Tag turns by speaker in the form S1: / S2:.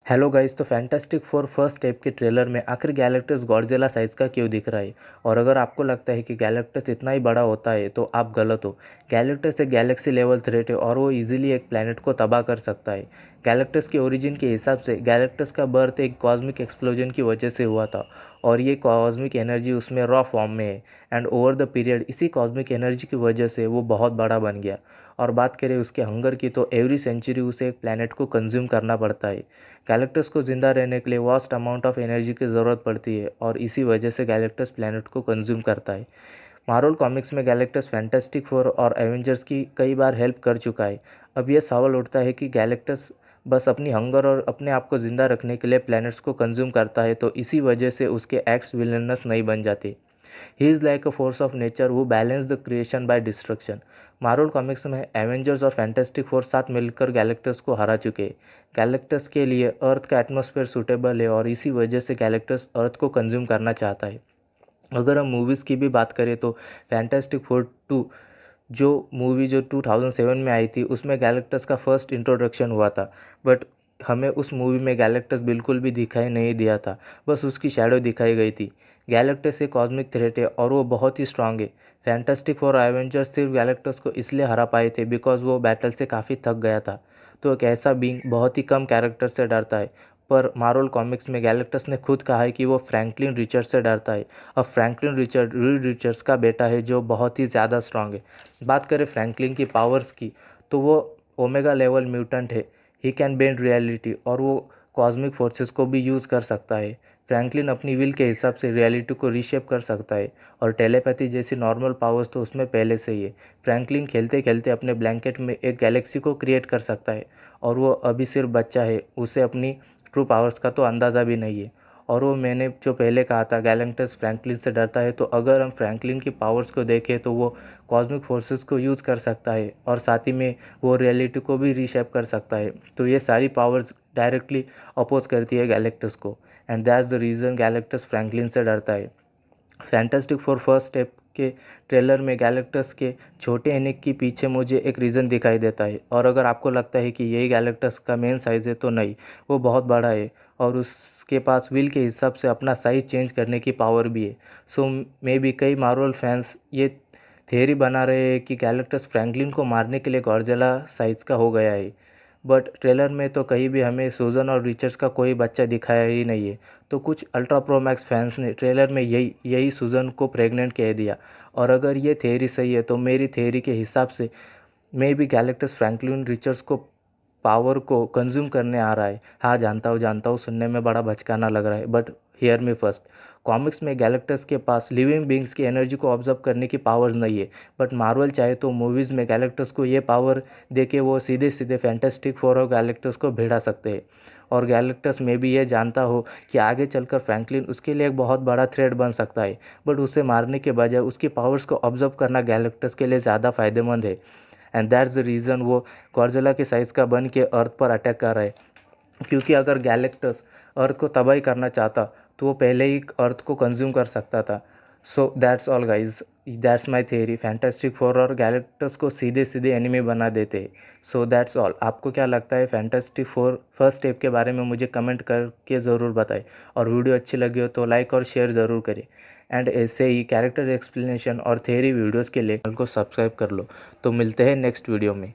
S1: Hello guys, तो fantastic four first step के trailer में आखिर गैलेक्टस गॉडजिला साइज़ का क्यों दिख रहा है। और अगर आपको लगता है कि गैलेक्टस इतना ही बड़ा होता है तो आप गलत हो। गैलेक्टस एक गैलेक्सी लेवल थ्रेट है और वो इजीली एक प्लैनेट को तबाह कर सकता है। गैलेक्टस के ओरिजिन के हिसाब से गैलेक्टस का बर्थ एक कॉस्मिक एक्सप्लोजन की वजह से हुआ था और ये कॉस्मिक एनर्जी उसमें रॉ फॉर्म में है। एंड ओवर द पीरियड इसी कॉस्मिक एनर्जी की वजह से वो बहुत बड़ा बन गया। और बात करें उसके हंगर की, तो एवरी सेंचुरी उसे एक प्लैनेट को कंज्यूम करना पड़ता है। गैलेक्टस को ज़िंदा रहने के लिए वास्ट अमाउंट ऑफ एनर्जी की ज़रूरत पड़ती है और इसी वजह से गैलेक्टस प्लैनेट को कंज्यूम करता है। मार्वल कॉमिक्स में गैलेक्टस फैंटास्टिक फोर और एवेंजर्स की कई बार हेल्प कर चुका है। अब यह सवाल उठता है कि गैलेक्टस बस अपनी हंगर और अपने आप को ज़िंदा रखने के लिए प्लैनेट्स को कंज्यूम करता है, तो इसी वजह से उसके एक्ट्स विलनस नहीं बन जाते। He is like a force of nature who balance the creation bye destruction. Marvel comics में एवेंजर्स और फैंटास्टिक फोर साथ मिलकर गैलेक्टस को हरा चुके हैं। गैलेक्टस के लिए अर्थ का एटमॉस्फेयर सूटेबल है और इसी वजह से गैलेक्टस अर्थ को कंज्यूम करना चाहता है। अगर हम मूवीज़ की भी बात करें तो फैंटास्टिक फोर टू जो मूवी जो 2007 में आई थी उसमें गैलेक्टस का फर्स्ट इंट्रोडक्शन हुआ था। बट हमें उस मूवी में गैलेक्टस बिल्कुल भी दिखाई नहीं दिया था, बस उसकी शैडो दिखाई गई थी। गैलेक्टस एक कॉस्मिक थ्रेट है और वो बहुत ही स्ट्रांग है। फैंटास्टिक फोर एवेंजर्स सिर्फ गैलेक्टस को इसलिए हरा पाए थे बिकॉज वो बैटल से काफ़ी थक गया था। तो एक ऐसा बीइंग बहुत ही कम कैरेक्टर से डरता है। पर मार्वल कॉमिक्स में गैलेक्टस ने खुद कहा है कि वो फ्रैंकलिन रिचर्ड से डरता है। अब फ्रैंकलिन रिचर्ड रीड रिचर्ड्स का बेटा है जो बहुत ही ज़्यादा स्ट्रांग है। बात करें फ्रैंकलिन की पावर्स की, तो वो ओमेगा लेवल म्यूटेंट है। ही कैन बेंड रियलिटी और वो कॉस्मिक फोर्सेस को भी यूज़ कर सकता है। फ्रैंकलिन अपनी विल के हिसाब से रियलिटी को रीशेप कर सकता है और टेलीपैथी जैसी नॉर्मल पावर्स तो उसमें पहले से ही है। फ्रैंकलिन खेलते खेलते अपने ब्लैंकेट में एक गैलेक्सी को क्रिएट कर सकता है और वो अभी सिर्फ बच्चा है, उसे अपनी ट्रू पावर्स का तो अंदाज़ा भी नहीं है। और वो मैंने जो पहले कहा था गैलेक्टस फ्रैंकलिन से डरता है, तो अगर हम फ्रैंकलिन की पावर्स को देखें तो वो कॉस्मिक फोर्सेस को यूज़ कर सकता है और साथ ही में वो रियलिटी को भी रीशेप कर सकता है। तो ये सारी पावर्स डायरेक्टली अपोज करती है गैलेक्टस को and that's the reason Galactus Franklin से डरता है। फैंटास्टिक फोर फर्स्ट स्टेप के ट्रेलर में गैलेक्टस के छोटे एनिक के पीछे मुझे एक रीज़न दिखाई देता है। और अगर आपको लगता है कि यही गैलेक्टस का मेन साइज़ है, तो नहीं, वो बहुत बड़ा है और उसके पास व्हील के हिसाब से अपना साइज़ चेंज करने की पावर भी है। सो मे बी कई मार्वल फैंस ये थियरी बना रहे हैं कि गैलेक्टस फ्रैंकलिन को मारने के लिए गॉडजिला साइज़ का हो गया है। बट ट्रेलर में तो कहीं भी हमें सूजन और रिचर्ड्स का कोई बच्चा दिखाया ही नहीं है। तो कुछ अल्ट्रा प्रो मैक्स फैंस ने ट्रेलर में यही यही सूजन को प्रेग्नेंट कह दिया। और अगर ये थ्योरी सही है तो मेरी थ्योरी के हिसाब से may be Galactus Franklin Richards को पावर को कंज्यूम करने आ रहा है। हाँ, जानता हूँ सुनने में बड़ा बचकाना लग रहा है, but hear me first. Comics में गैलेक्टस के पास लिविंग बींग्स की एनर्जी को ऑब्जर्व करने की पावर्स नहीं है। बट मार्वल चाहे तो मूवीज़ में गैलेक्टस को ये पावर दे के वो सीधे सीधे फैंटास्टिक फोर और गैलेक्टस को भिड़ा सकते हैं। और गैलेक्टस में भी ये जानता हो कि आगे चलकर फ्रैंकलिन उसके लिए एक बहुत बड़ा थ्रेट बन सकता है, बट उसे मारने के बजाय उसकी पावर्स को ऑब्जर्व करना गैलेक्टस के लिए ज़्यादा फायदेमंद है। एंड दैट्स द रीज़न वो गॉडजिला के साइज़ का बन के अर्थ पर अटैक कर रहा है। क्योंकि अगर गैलेक्टस अर्थ को तबाही करना चाहता तो वो पहले ही अर्थ को कंज्यूम कर सकता था। So that's all guys, that's my theory. Fantastic four और गैलेक्टस को सीधे सीधे एनिमी बना देते। So that's all. आपको क्या लगता है फैंटास्टिक फोर फर्स्ट स्टेप के बारे में मुझे कमेंट करके ज़रूर बताएं। और वीडियो अच्छी लगी हो तो लाइक और शेयर ज़रूर करें। एंड ऐसे ही कैरेक्टर एक्सप्लेनेशन और थियरी वीडियोज़ के लिए चैनल को सब्सक्राइब कर लो। तो मिलते हैं नेक्स्ट वीडियो में।